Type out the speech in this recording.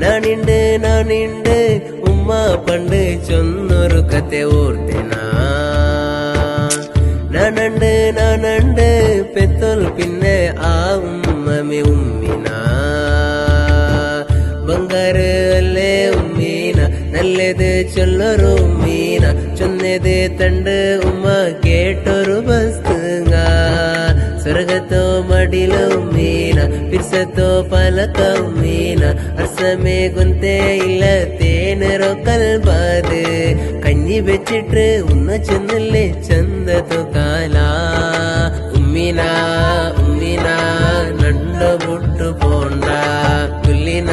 നാനിണ്ട് ഉമ്മ പണ്ട് ചൊന്നൊരു കഥ ഓർത്തേനാ. നാനുണ്ട് പെത്തോൽ പിന്നെ ആ ഉമ്മമേ ഉമ്മിന. ബംഗാറ് അല്ലേ ഉമ്മീന, നല്ലത് ചൊല്ലൊരു ഉമ്മീന. ചൊന്നത് തണ്ട് ഉമ്മ കേട്ടൊരു വസ്തുങ്ങ. സ്വർഗത്തോ മടിലോ ഉമ്മീന, പിർസത്തോ പലക ഉമ്മീന. അർസമേ ഗുന്തേ ഇല്ല തേനരോ കൽബാത്. കഞ്ഞി വെച്ചിട്ട് ഉന്ന ചെന്നല്ലേ ചന്തത്തോ കാല. ഉമ്മീന ഉമ്മീന നണ്ട ബുട്ടു പോണ്ട. കുല്ലിന